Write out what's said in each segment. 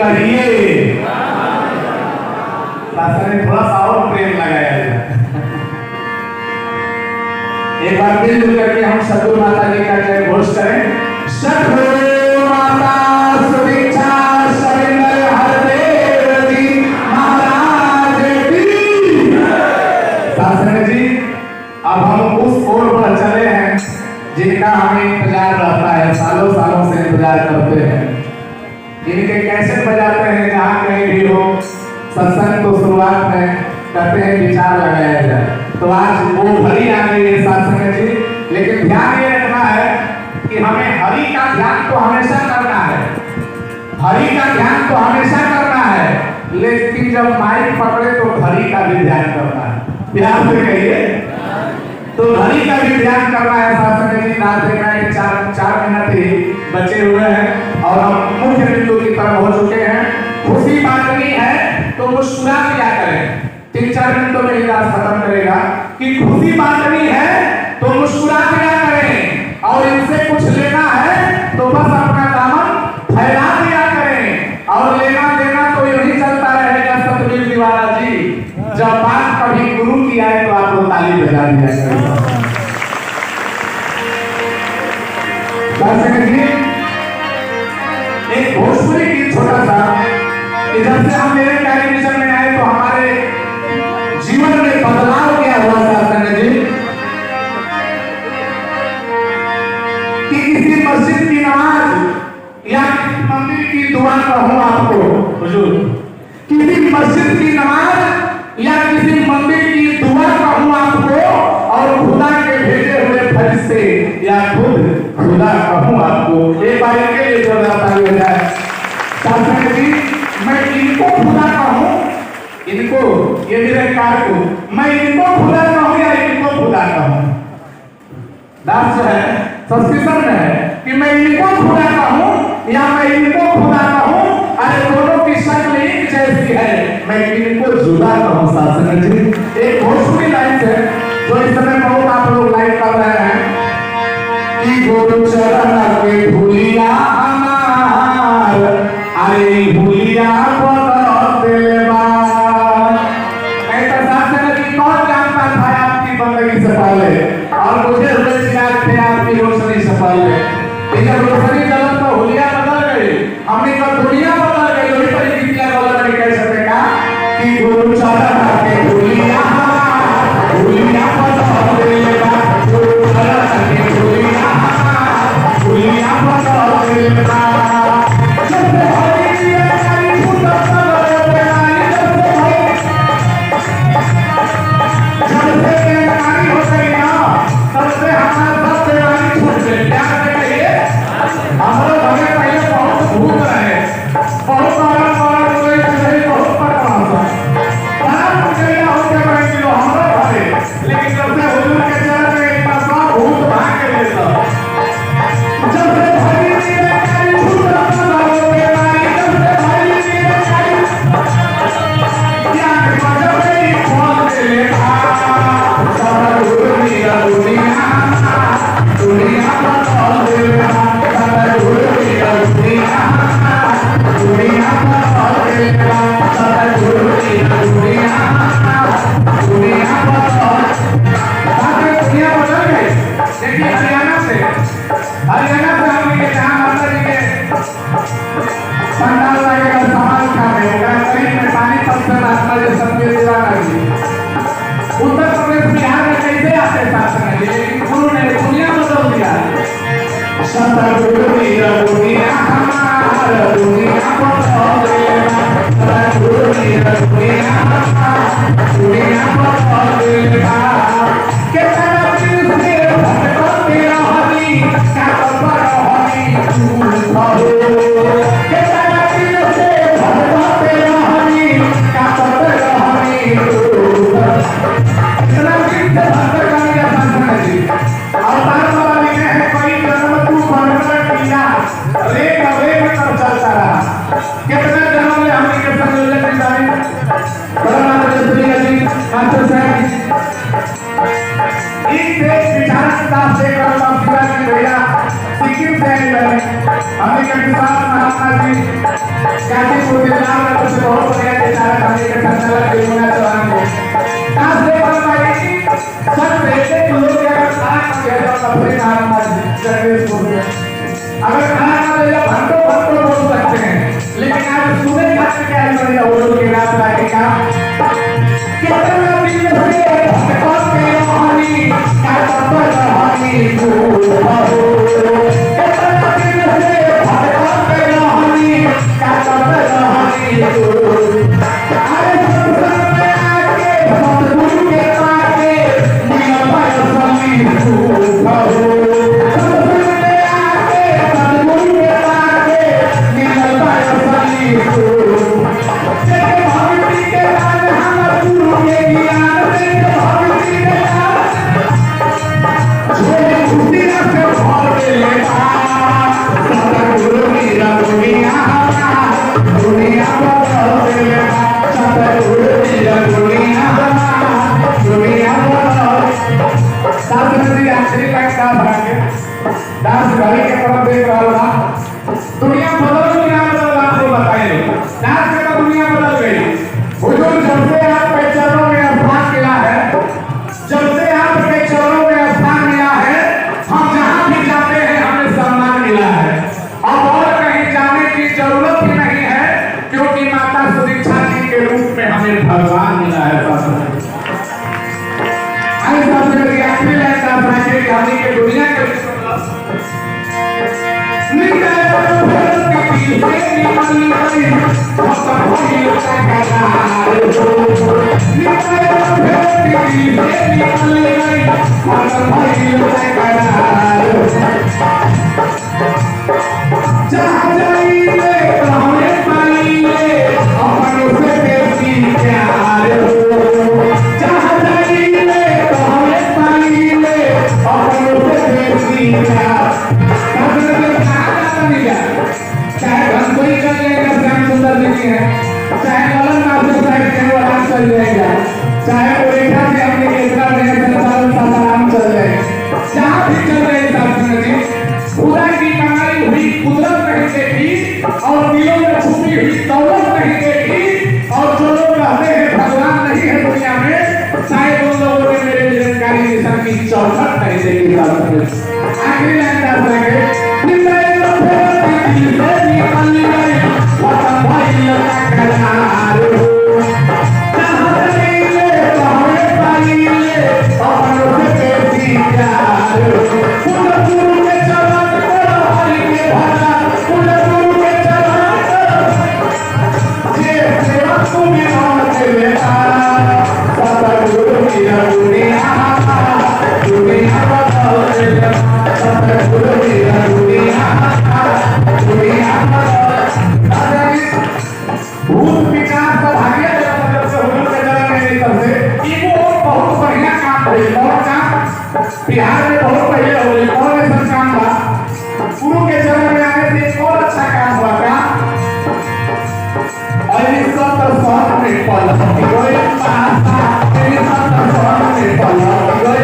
कहिए। थोड़ा सा और प्रेम लगाया जाए। एक बार मिलजुल करके हम सदगुरु माता जी का जय घोष करें। सदगुरु माता सुदीक्षा सरिंदर हरदेव जी महाराज की। शास्त्री जी, अब हम उस ओर पर चले हैं जिनका हमें इंतजार रहता है, सालों सालों से इंतजार करते हैं। इनके कैसे बजाते हैं, जहाँ कहीं भी हो सत्संग को शुरुआत में कहते हैं विचार लगाया जाए, तो आज वो घड़ी आ गई है सत्संग जी। लेकिन ध्यान ये रखना है कि हमें हरि का ध्यान तो हमेशा करना है, हरि का ध्यान तो हमेशा करना है, लेकिन जब माइक पकड़े तो घड़ी का भी ध्यान करना है। ध्यान से कहिए, तो घड़ी का भी ध्यान करना है। सत्संग जी रात के 4 मिनट ही बचे हुए हैं और हम मुख्य बिंदु की तरफ हो चुके हैं। खुशी बांटनी है तो मुस्कुरा दिया करें। 3-4 मिनटों में इलाज खत्म करेगा कि खुशी बांटनी है तो मुस्कुरा दिया करें, और इनसे कुछ लेना है तो बस अपना दामन फैला दिया करें, और लेना देना तो यही चलता रहेगा। सतबीर दीवाना जी, जब बात कभी गुरु की आए तो आपको ताली बजा दिया करें। एक भोजपुरी गीत छोटा सा, जब से हम मेरे टेलीविजन में आए तो हमारे जीवन में बदलाव क्या हुआ शास्त्री जी, कि किसी मस्जिद की नमाज या किसी मंदिर की दुआ कहूं आपको हुजूर, किसी मस्जिद की नमाज या किसी मंदिर की दुआ कहूं आपको, और खुदा के भेजे हुए फरिश्ते या खुद खुदा कहूं आपको। एक बार के लिए जोरदार ताली हो जाए। शास्त्री जी, मैं इनको खुदा कहूं, इनको, ये मेरे कार को, मैं इनको खुदा कहूं या इनको खुदा कहूं? दास जो है सब्सक्रिप्शन में है कि मैं इनको खुदा कहूं या मैं इनको खुदा कहूं। अरे दोनों की शक्ल एक जैसी है, मैं इनको जुदा कहूं। शास्त्री जी, एक भोजपुरी लाइन है जो इस समय बहुत आप लोग लाइक कर रहे हैं कि गुरु चरण के धूलिया हमार, अरे भूलिया बदल देवा। ऐसा शास्त्री जी कौन जानता था आपकी बंदगी से पहले, और मुझे हुए चिराग थे आपकी रोशनी से पहले। जब रोशनी जलन तो हुलिया बदल गई, हमने कहा दुनिया बदल गई। वही पर गीतिया बदल गई। कैसे देखा कि गुरु चरण के धूलिया हमार, भूलिया बदल देवा, गुरु चरण के धूलिया हमार, भूलिया बदल देवा। उत्तर प्रदेश बिहार में कैसे आते शासन, लेकिन गुरु ने दुनिया बदल दिया। सतगुरु मेरा दुनिया हमारा, दुनिया बदल देगा। सतगुरु मेरा दुनिया हमारा, दुनिया बदल देगा। कितना दिन से भटकते रहनी, क्या खबर रहनी तू कहो। कितना दिन से भटकते रहनी, क्या खबर रहनी तू कहो। इतना दिन से भटक गया शासन जी, अवतार वाला लिखे हैं कोई जन्म तू भटक किया, रेख रेख कर गाजीपुर जिला में कुछ बहुत बढ़िया बेचारा खाने के संचालक यमुना चौहान को काश दे बन पाई सब बेटे लोग अगर खाना खा गया तो अपने नाम मत जगदीशपुर में अगर खाना खा लिया भंटो भंटो बोल सकते हैं लेकिन आज सुबह खा के क्या करेगा वो लोग के रात लाके का कितना दिन से भगवान के कहानी का तत्व कहानी को कितना दिन से भगवान के कहानी का तत्व कहानी को अरे संसार में आके सतगुरु के पाके मिला पाया स्वामी को संसार में आके सतगुरु के पाके मिला पाया स्वामी को जैसे भक्ति के बाद हम गुरु के ज्ञान से भक्ति के बाद छोटे खुशी से भर के लेता सतगुरु मेरा दुनिया दुनिया बदल देगा सतगुरु मेरा दुनिया दुनिया बदल साथ में आखिरी लगता भाग्य दास घड़ी के तरफ देख रहा दुनिया बदल आपको बताएंगे दास के तो दुनिया बदल गई हुजूर जब से आपके चरणों में स्थान मिला है जब से आपके चरणों में स्थान मिला है हम जहाँ भी जाते हैं हमें सम्मान मिला है अब और कहीं जाने की जरूरत ही नहीं है क्योंकि माता सुदीक्षा जी के रूप में हमें भगवान मिला है आखिरी के दुनिया के जहाँ जाइए हमें पाइए अपनों से बेसी प्यार जहाँ जाइए हमें पाइए अपनों से बेसी प्यार चाहे घनकोई चल जाएगा श्याम सुंदर जी की है चाहे ललन मास्टर साहब के वाला चल जाएगा चाहे ओरेखा से अपने केसरा में संचालन सासाराम चल जाएगा जहाँ भी चल रहे शास्त्र जी खुदा की बनाई हुई कुदरत नहीं देखी और दिलों में छुपी हुई दौलत नहीं देखी और जो लोग कहते हैं भगवान नहीं है दुनिया में शायद उन लोगों ने मेरे निरंकारी मिशन की चौखट नहीं देखी शास्त्र आखिरी लाइन का सुनेंगे बिहार में बहुत पहले हो रही और ऐसा काम था गुरु के चरण में आने से एक और अच्छा काम हुआ था और इस सब तो स्वाद में पला कोई पासा इस सब तो स्वाद में पला कोई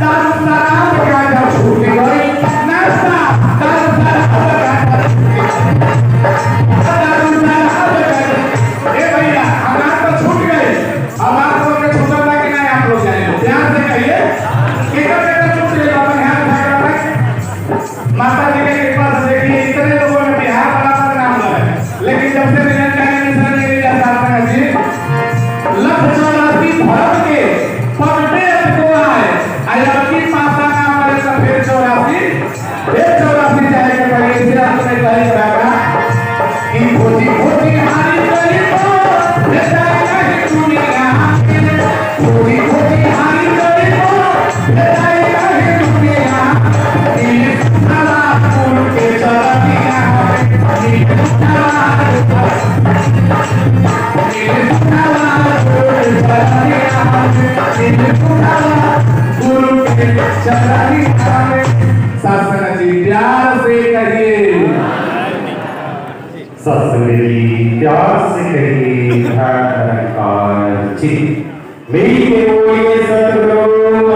दारू शराब का जब छूट गई नशा दारू शराब ए भैया हमारा तो छूट गए हमारा तो के छूटा था कि नहीं आप लोग जाने ध्यान से कहिए माता जी के कृपा से देखिए इतने लोगों ने बिहार वाला नाम लिया लेकिन जब से निरंकारी मिशन ने लिया साधना जी लख 84 धर्म के पगटे को आए अयकी माता नाम वाले का फिर 84 जाए के पहले से आपने कही रखा कि खोजी खोजी हारी गई तो बेचारी नहीं दुनिया खोजी खोजी हारी गई तो बेचारी नहीं दुनिया प्यार से कहिए प्यार से कहिए मेरी के बोलिए सतगुरु